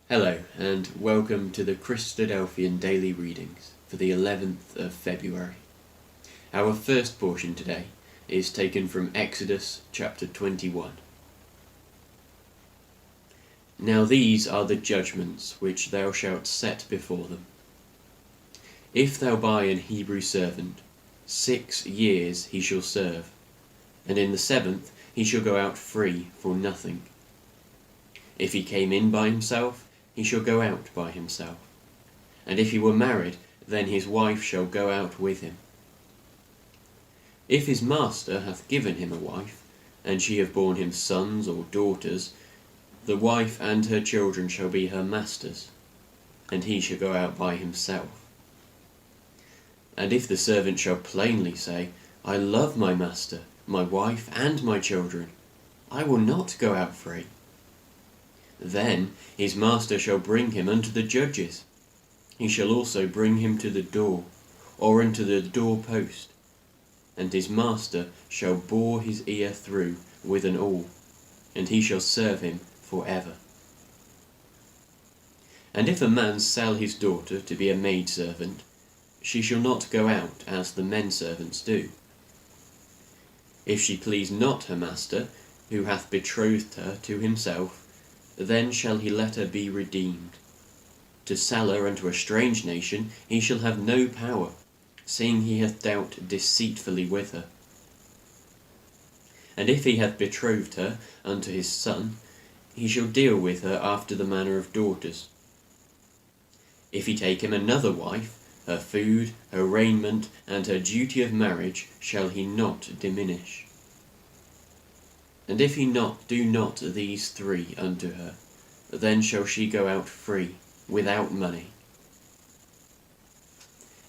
Hello, and welcome to the Christadelphian daily readings for the 11th of February. Our first portion today is taken from Exodus chapter 21. Now these are the judgments which thou shalt set before them. If thou buy an Hebrew servant, 6 years he shall serve, and in the 7th he shall go out free for nothing. If he came in by himself, he shall go out by himself. And if he were married, then his wife shall go out with him. If his master hath given him a wife, and she have borne him sons or daughters, the wife and her children shall be her master's, and he shall go out by himself. And if the servant shall plainly say, I love my master, my wife, and my children, I will not go out free, then his master shall bring him unto the judges. He shall also bring him to the door, or unto the doorpost, and his master shall bore his ear through with an awl, and he shall serve him for ever. And if a man sell his daughter to be a maidservant, she shall not go out as the men servants do. If she please not her master, who hath betrothed her to himself, then shall he let her be redeemed. To sell her unto a strange nation he shall have no power, seeing he hath dealt deceitfully with her. And if he hath betrothed her unto his son, he shall deal with her after the manner of daughters. If he take him another wife, her food, her raiment, and her duty of marriage shall he not diminish. And if he do not these 3 unto her, then shall she go out free, without money.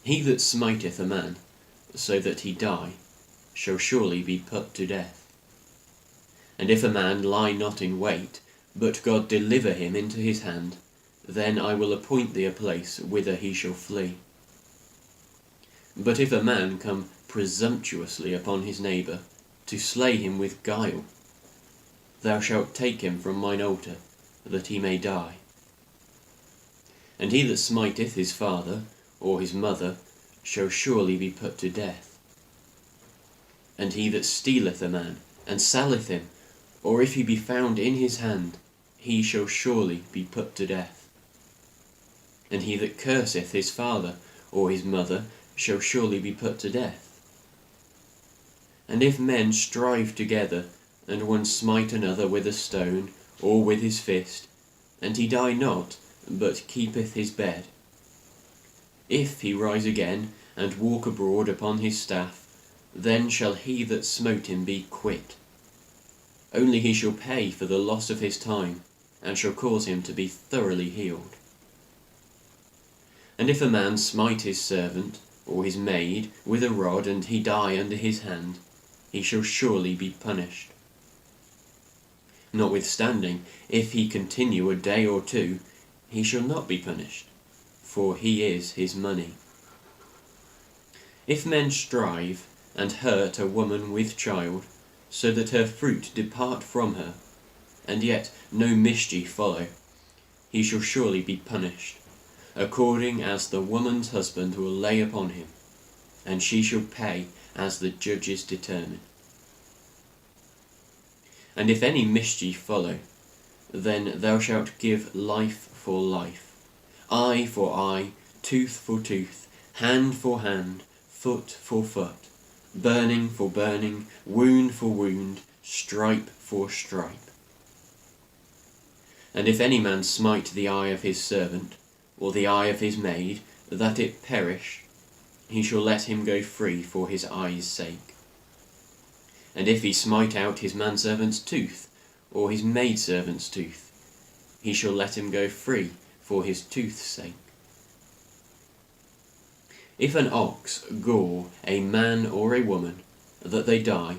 He that smiteth a man, so that he die, shall surely be put to death. And if a man lie not in wait, but God deliver him into his hand, then I will appoint thee a place whither he shall flee. But if a man come presumptuously upon his neighbour, to slay him with guile, thou shalt take him from mine altar, that he may die. And he that smiteth his father or his mother shall surely be put to death. And he that stealeth a man, and selleth him, or if he be found in his hand, he shall surely be put to death. And he that curseth his father or his mother shall surely be put to death. And if men strive together, and one smite another with a stone, or with his fist, and he die not, but keepeth his bed, if he rise again, and walk abroad upon his staff, then shall he that smote him be quit. Only he shall pay for the loss of his time, and shall cause him to be thoroughly healed. And if a man smite his servant, or his maid, with a rod, and he die under his hand, he shall surely be punished. Notwithstanding, if he continue a day or 2, he shall not be punished, for he is his money. If men strive, and hurt a woman with child, so that her fruit depart from her, and yet no mischief follow, he shall surely be punished, according as the woman's husband will lay upon him, and she shall pay as the judges determine. And if any mischief follow, then thou shalt give life for life, eye for eye, tooth for tooth, hand for hand, foot for foot, burning for burning, wound for wound, stripe for stripe. And if any man smite the eye of his servant, or the eye of his maid, that it perish, he shall let him go free for his eye's sake. And if he smite out his manservant's tooth, or his maidservant's tooth, he shall let him go free for his tooth's sake. If an ox gore a man or a woman, that they die,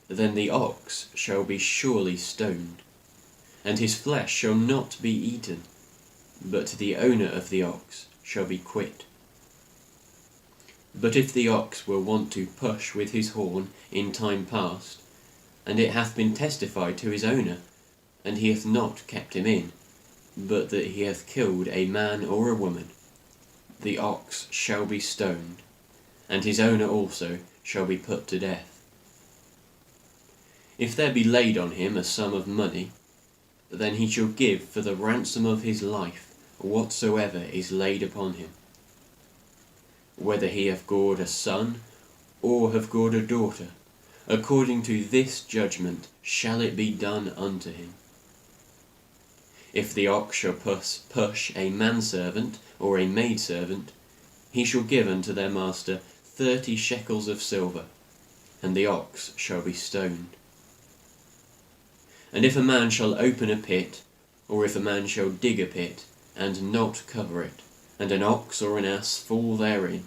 then the ox shall be surely stoned, and his flesh shall not be eaten, but the owner of the ox shall be quit. But if the ox were wont to push with his horn in time past, and it hath been testified to his owner, and he hath not kept him in, but that he hath killed a man or a woman, the ox shall be stoned, and his owner also shall be put to death. If there be laid on him a sum of money, then he shall give for the ransom of his life whatsoever is laid upon him. Whether he have gored a son, or have gored a daughter, according to this judgment shall it be done unto him. If the ox shall push a manservant or a maidservant, he shall give unto their master 30 shekels of silver, and the ox shall be stoned. And if a man shall open a pit, or if a man shall dig a pit, and not cover it, and an ox or an ass fall therein,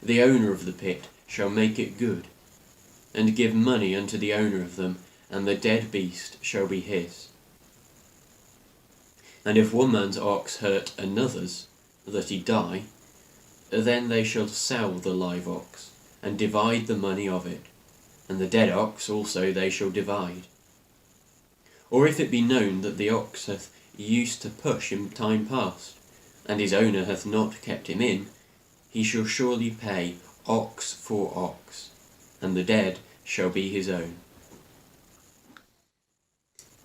the owner of the pit shall make it good, and give money unto the owner of them, and the dead beast shall be his. And if one man's ox hurt another's, that he die, then they shall sell the live ox, and divide the money of it, and the dead ox also they shall divide. Or if it be known that the ox hath used to push in time past, and his owner hath not kept him in, he shall surely pay ox for ox, and the dead shall be his own.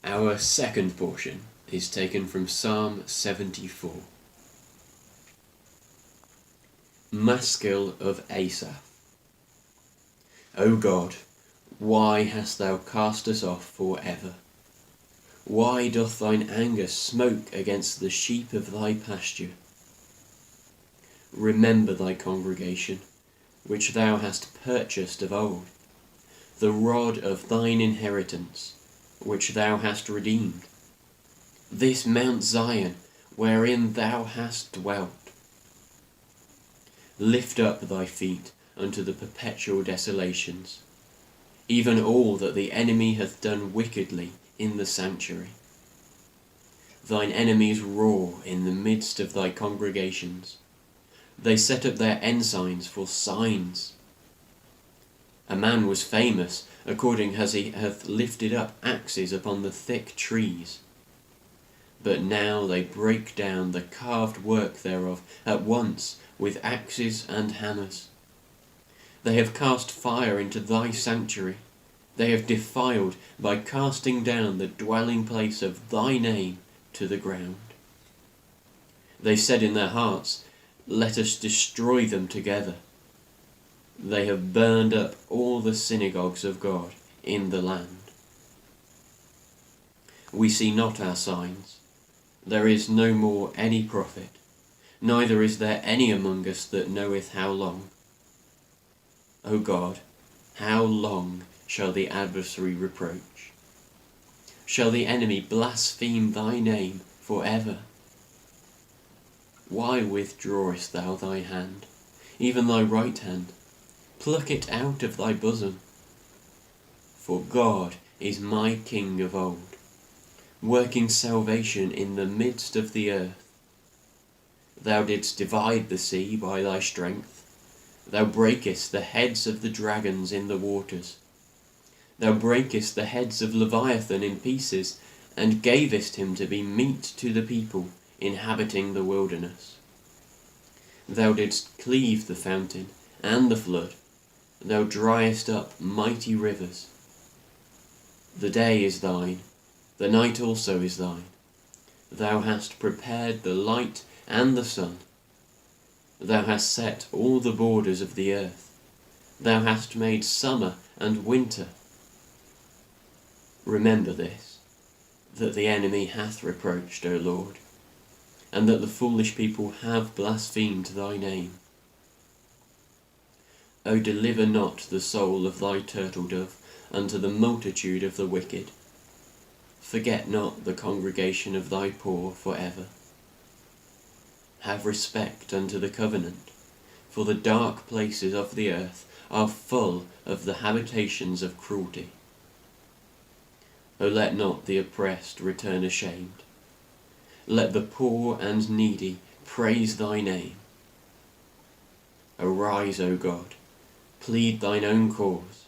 Our second portion is taken from Psalm 74. Maskil of Asaph. O God, why hast thou cast us off for ever? Why doth thine anger smoke against the sheep of thy pasture? Remember thy congregation, which thou hast purchased of old, the rod of thine inheritance, which thou hast redeemed, this Mount Zion, wherein thou hast dwelt. Lift up thy feet unto the perpetual desolations, even all that the enemy hath done wickedly in the sanctuary. Thine enemies roar in the midst of thy congregations. They set up their ensigns for signs. A man was famous according as he hath lifted up axes upon the thick trees. But now they break down the carved work thereof at once with axes and hammers. They have cast fire into thy sanctuary. They have defiled by casting down the dwelling place of thy name to the ground. They said in their hearts, let us destroy them together. They have burned up all the synagogues of God in the land. We see not our signs. There is no more any prophet, neither is there any among us that knoweth how long. O God, how long shall the adversary reproach? Shall the enemy blaspheme thy name for ever? Why withdrawest thou thy hand, even thy right hand? Pluck it out of thy bosom. For God is my King of old, working salvation in the midst of the earth. Thou didst divide the sea by thy strength. Thou breakest the heads of the dragons in the waters. Thou breakest the heads of Leviathan in pieces, and gavest him to be meat to the people inhabiting the wilderness. Thou didst cleave the fountain and the flood. Thou driest up mighty rivers. The day is thine, the night also is thine. Thou hast prepared the light and the sun. Thou hast set all the borders of the earth. Thou hast made summer and winter. Remember this, that the enemy hath reproached, O Lord, and that the foolish people have blasphemed thy name. O deliver not the soul of thy turtle-dove unto the multitude of the wicked. Forget not the congregation of thy poor for ever. Have respect unto the covenant, for the dark places of the earth are full of the habitations of cruelty. O let not the oppressed return ashamed. Let the poor and needy praise thy name. Arise, O God, plead thine own cause.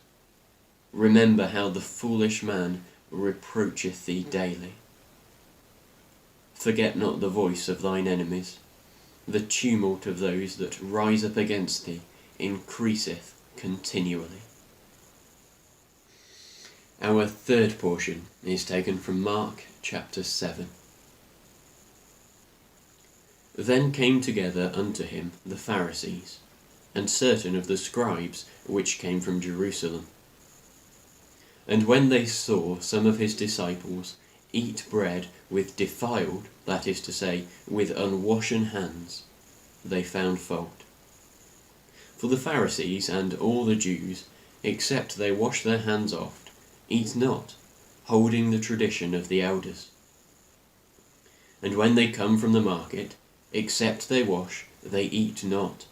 Remember how the foolish man reproacheth thee daily. Forget not the voice of thine enemies. The tumult of those that rise up against thee increaseth continually. Our third portion is taken from Mark chapter 7. Then came together unto him the Pharisees, and certain of the scribes which came from Jerusalem. And when they saw some of his disciples eat bread with defiled, that is to say, with unwashen hands, they found fault. For the Pharisees and all the Jews, except they wash their hands oft, eat not, holding the tradition of the elders. And when they come from the market, except they wash, they eat not.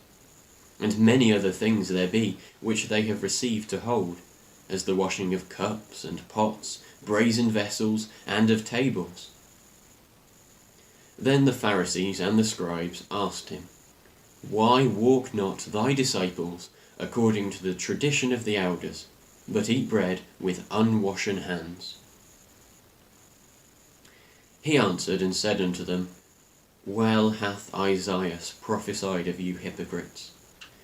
And many other things there be which they have received to hold, as the washing of cups and pots, brazen vessels, and of tables. Then the Pharisees and the scribes asked him, Why walk not thy disciples according to the tradition of the elders, but eat bread with unwashen hands? He answered and said unto them, Well hath Isaiah prophesied of you hypocrites,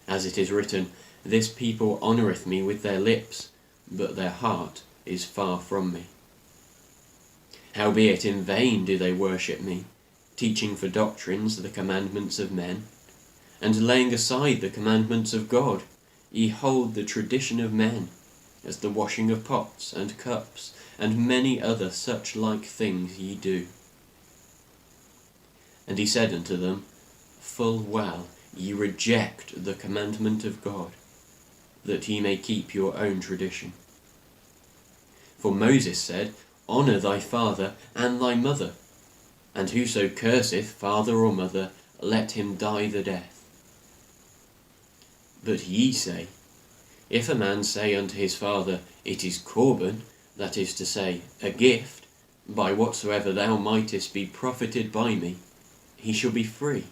as it is written, This people honoureth me with their lips, but their heart is far from me. Howbeit in vain do they worship me, teaching for doctrines the commandments of men, and laying aside the commandments of God, ye hold the tradition of men, as the washing of pots and cups, and many other such like things ye do. And he said unto them, Full well ye reject the commandment of God, that ye may keep your own tradition. For Moses said, Honour thy father and thy mother, and whoso curseth father or mother, let him die the death. But ye say, If a man say unto his father, It is Corban, that is to say, a gift, by whatsoever thou mightest be profited by me, he shall be free.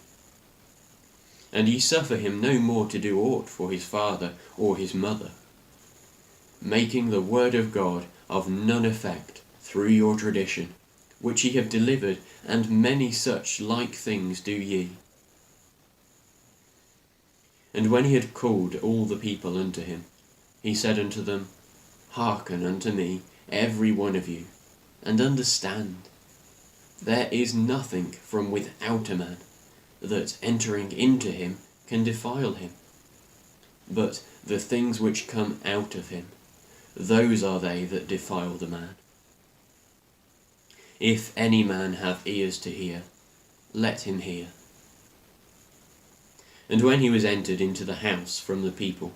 And ye suffer him no more to do aught for his father or his mother, making the word of God of none effect through your tradition, which ye have delivered, and many such like things do ye. And when he had called all the people unto him, he said unto them, Hearken unto me, every one of you, and understand. There is nothing from without a man, that entering into him can defile him. But the things which come out of him, those are they that defile the man. If any man have ears to hear, let him hear. And when he was entered into the house from the people,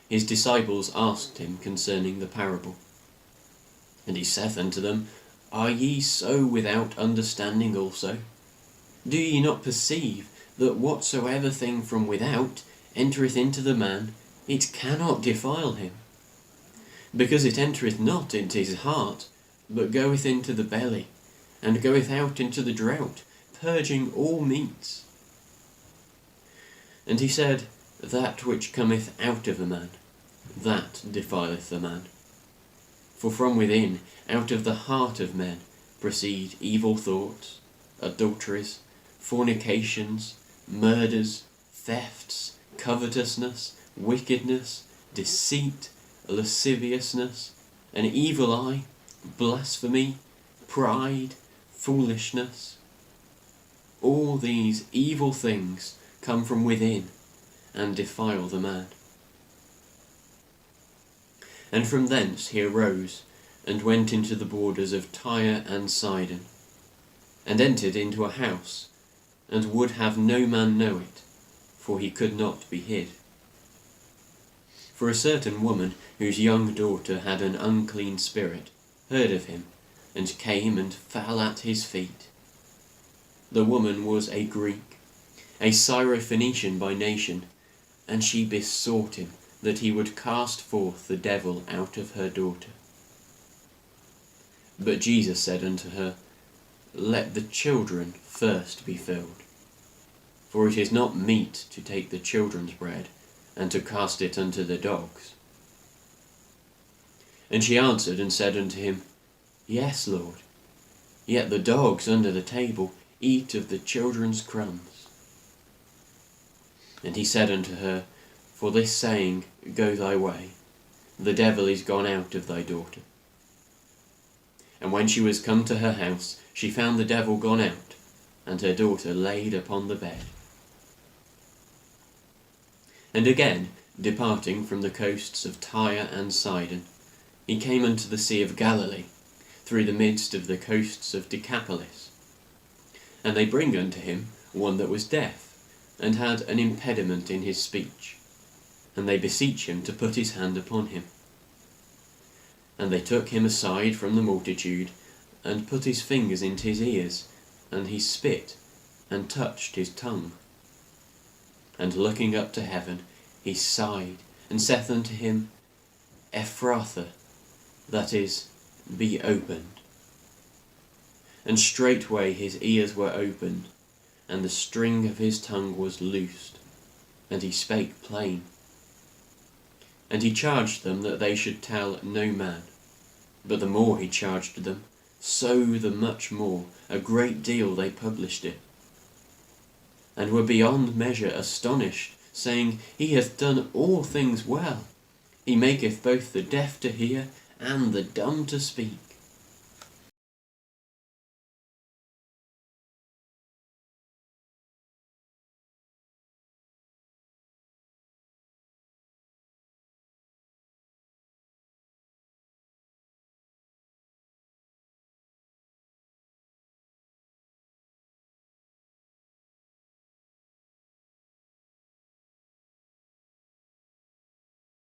his disciples asked him concerning the parable. And he saith unto them, Are ye so without understanding also? Do ye not perceive that whatsoever thing from without entereth into the man, it cannot defile him? Because it entereth not into his heart, but goeth into the belly, and goeth out into the drought, purging all meats. And he said, That which cometh out of a man, that defileth the man. For from within, out of the heart of men, proceed evil thoughts, adulteries, fornications, murders, thefts, covetousness, wickedness, deceit, lasciviousness, an evil eye, blasphemy, pride, foolishness. All these evil things come from within and defile the man. And from thence he arose and went into the borders of Tyre and Sidon, and entered into a house, and would have no man know it, for he could not be hid. For a certain woman, whose young daughter had an unclean spirit, heard of him, and came and fell at his feet. The woman was a Greek, a Syrophoenician by nation, and she besought him that he would cast forth the devil out of her daughter. But Jesus said unto her, Let the children first be filled, for it is not meet to take the children's bread, and to cast it unto the dogs. And she answered and said unto him, Yes, Lord, yet the dogs under the table eat of the children's crumbs. And he said unto her, For this saying, go thy way, the devil is gone out of thy daughter. And when she was come to her house, she found the devil gone out, and her daughter laid upon the bed. And again, departing from the coasts of Tyre and Sidon, he came unto the sea of Galilee, through the midst of the coasts of Decapolis. And they bring unto him one that was deaf, and had an impediment in his speech. And they beseech him to put his hand upon him. And they took him aside from the multitude, and put his fingers into his ears, and he spit, and touched his tongue. And looking up to heaven, he sighed, and saith unto him, Ephphatha, that is, be opened. And straightway his ears were opened, and the string of his tongue was loosed, and he spake plain. And he charged them that they should tell no man. But the more he charged them, so the much more, a great deal they published it. And were beyond measure astonished, saying, He hath done all things well. He maketh both the deaf to hear, and the dumb to speak.